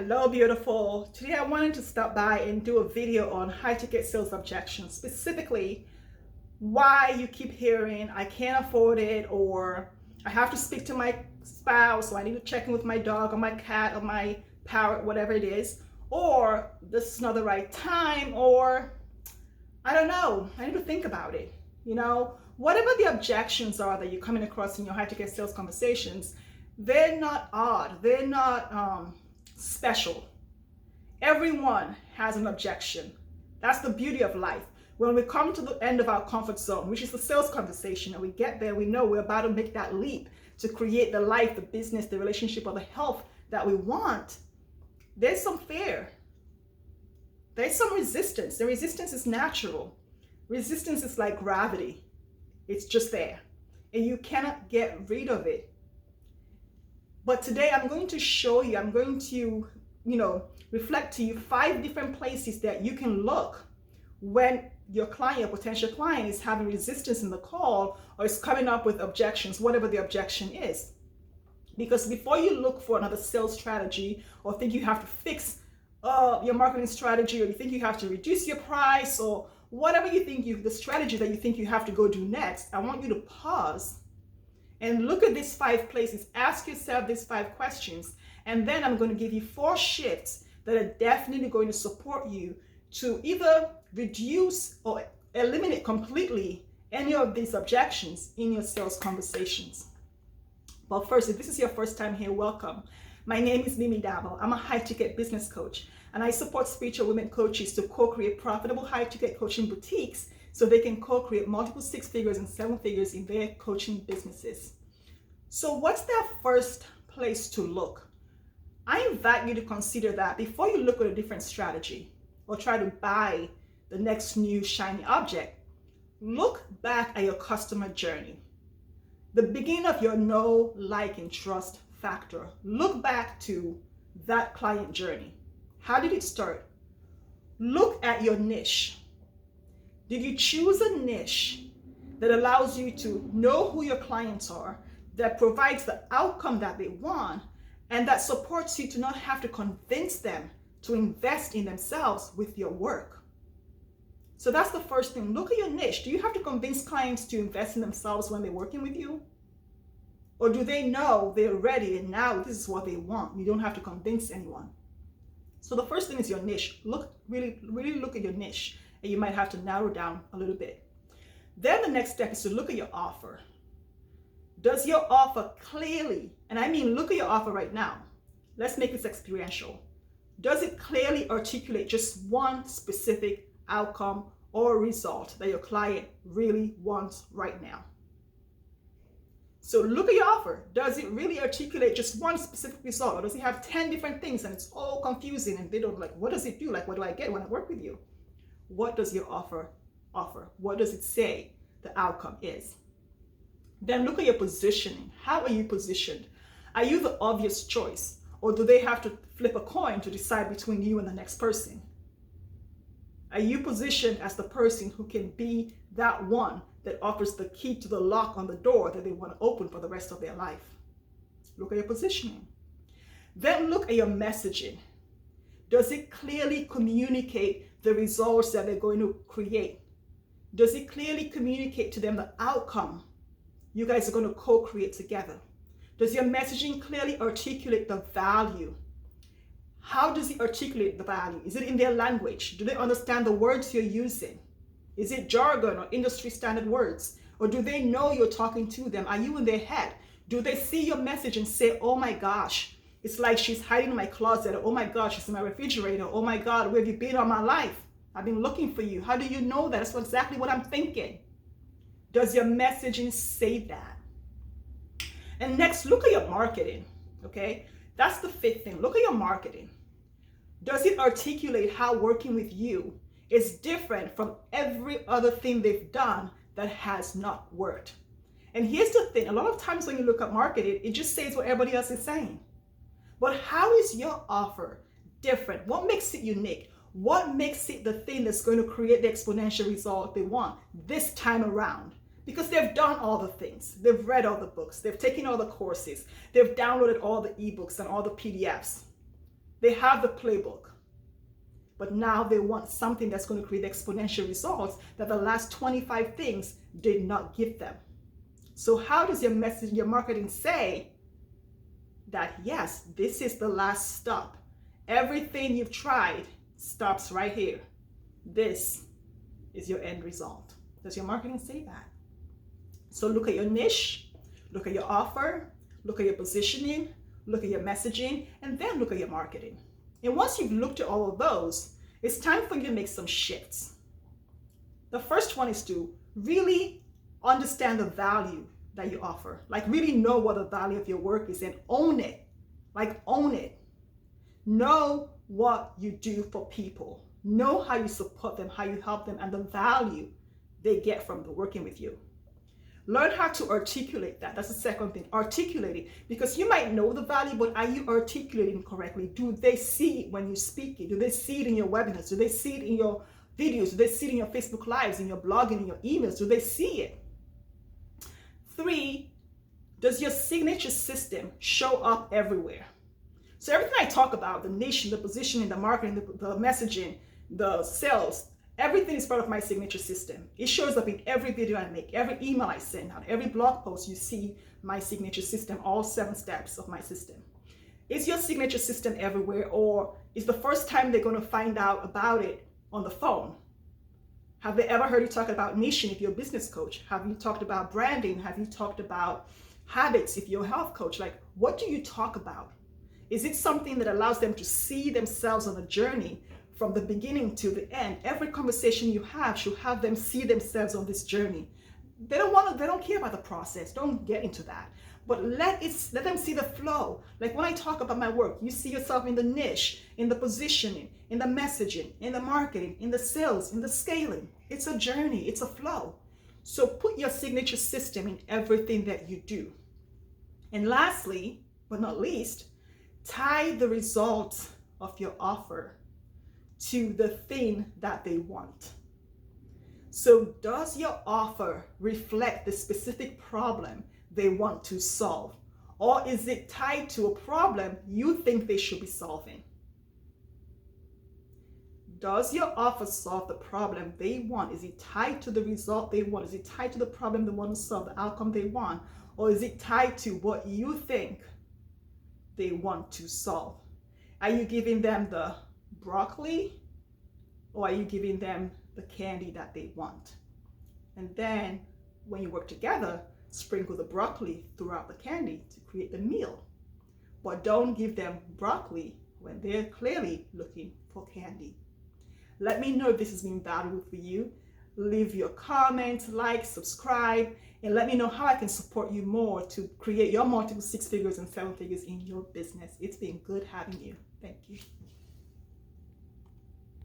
Hello, beautiful. Today I wanted to stop by and do a video on high ticket sales objections, specifically why you keep hearing I can't afford it, or I have to speak to my spouse, or I need to check in with my dog or my cat or my parrot, whatever it is, or this is not the right time, or I don't know, I need to think about it. Whatever the objections are that you're coming across in your high ticket sales conversations, they're not odd, they're not special. Everyone has an objection. That's the beauty of life. When we come to the end of our comfort zone, which is the sales conversation, and we get there, we know we're about to make that leap to create the life, the business, the relationship, or the health that we want. There's some fear. There's some resistance. The resistance is natural. Resistance is like gravity. It's just there, and you cannot get rid of it. But today I'm going to show you, I'm going to, reflect to you 5 different places that you can look when your client, your potential client, is having resistance in the call or is coming up with objections, whatever the objection is. Because before you look for another sales strategy, or think you have to fix your marketing strategy, or you think you have to reduce your price, or whatever you think the strategy that you think you have to go do next, I want you to pause and look at these 5 places. Ask yourself these 5 questions. And then I'm going to give you 4 shifts that are definitely going to support you to either reduce or eliminate completely any of these objections in your sales conversations. But first, if this is your first time here, welcome. My name is Dabo. I'm a high-ticket business coach, and I support spiritual women coaches to co-create profitable high-ticket coaching boutiques so they can co-create multiple 6 figures and 7 figures in their coaching businesses. So what's that first place to look? I invite you to consider that before you look at a different strategy or try to buy the next new shiny object. Look back at your customer journey, the beginning of your know, like, and trust factor. Look back to that client journey. How did it start? Look at your niche. Did you choose a niche that allows you to know who your clients are, that provides the outcome that they want, and that supports you to not have to convince them to invest in themselves with your work? So that's the first thing. Look at your niche. Do you have to convince clients to invest in themselves when they're working with you? Or do they know they're ready and now this is what they want? You don't have to convince anyone. So the first thing is your niche. Really look at your niche. And you might have to narrow down a little bit. Then the next step is to look at your offer. Does your offer clearly, and I mean look at your offer right now. Let's make this experiential. Does it clearly articulate just one specific outcome or result that your client really wants right now? So look at your offer. Does it really articulate just one specific result, or does it have 10 different things and it's all confusing and they don't what does it do? What do I get when I work with you? What does your offer? What does it say the outcome is? Then look at your positioning. How are you positioned? Are you the obvious choice, or do they have to flip a coin to decide between you and the next person? Are you positioned as the person who can be that one that offers the key to the lock on the door that they want to open for the rest of their life? Look at your positioning. Then look at your messaging. Does it clearly communicate the results that they're going to create? Does it clearly communicate to them the outcome you guys are going to co-create together? Does your messaging clearly articulate the value? How does it articulate the value? Is it in their language? Do they understand the words you're using? Is it jargon or industry standard words? Or do they know you're talking to them? Are you in their head? Do they see your message and say, oh my gosh, it's like she's hiding in my closet, or oh my gosh, she's in my refrigerator, oh my God, where have you been all my life? I've been looking for you. How do you know that? That's exactly what I'm thinking. Does your messaging say that? And next, look at your marketing, okay? That's the 5th thing. Look at your marketing. Does it articulate how working with you is different from every other thing they've done that has not worked? And here's the thing. A lot of times when you look at marketing, it just says what everybody else is saying. But how is your offer different? What makes it unique? What makes it the thing that's going to create the exponential result they want this time around? Because they've done all the things. They've read all the books. They've taken all the courses. They've downloaded all the ebooks and all the PDFs. They have the playbook, but now they want something that's going to create exponential results that the last 25 things did not give them. So how does your message, your marketing say that, yes, this is the last stop? Everything you've tried stops right here. This is your end result. Does your marketing say that? So look at your niche, look at your offer, look at your positioning, look at your messaging, and then look at your marketing. And once you've looked at all of those, it's time for you to make some shifts. The first one is to really understand the value that you offer. Like really know what the value of your work is and own it. Like own it. Know what you do for people. Know how you support them, how you help them, and the value they get from working with you. Learn how to articulate that. That's the second thing. Articulate it. Because you might know the value, but are you articulating correctly? Do they see it when you speak it? Do they see it in your webinars? Do they see it in your videos? Do they see it in your Facebook Lives, in your blogging, in your emails? Do they see it? 3, does your signature system show up everywhere? So everything I talk about, the niche, the positioning, the marketing, the messaging, the sales, everything is part of my signature system. It shows up in every video I make, every email I send out, every blog post. You see my signature system, all 7 steps of my system. Is your signature system everywhere, or is the first time they're going to find out about it on the phone? Have they ever heard you talk about niching if you're a business coach? Have you talked about branding? Have you talked about habits if you're a health coach? Like, what do you talk about? Is it something that allows them to see themselves on a journey from the beginning to the end? Every conversation you have should have them see themselves on this journey. They don't care about the process. Don't get into that. But let them see the flow. Like when I talk about my work, you see yourself in the niche, in the positioning, in the messaging, in the marketing, in the sales, in the scaling. It's a journey, it's a flow. So put your signature system in everything that you do. And lastly, but not least, tie the results of your offer to the thing that they want. So does your offer reflect the specific problem they want to solve? Or is it tied to a problem you think they should be solving? Does your offer solve the problem they want? Is it tied to the result they want? Is it tied to the problem they want to solve, the outcome they want? Or is it tied to what you think they want to solve? Are you giving them the broccoli, or are you giving them the candy that they want? And then when you work together, sprinkle the broccoli throughout the candy to create the meal. But don't give them broccoli when they're clearly looking for candy. Let me know if this has been valuable for you. Leave your comments, like, subscribe, and let me know how I can support you more to create your multiple 6 figures and 7 figures in your business. It's been good having you. Thank you.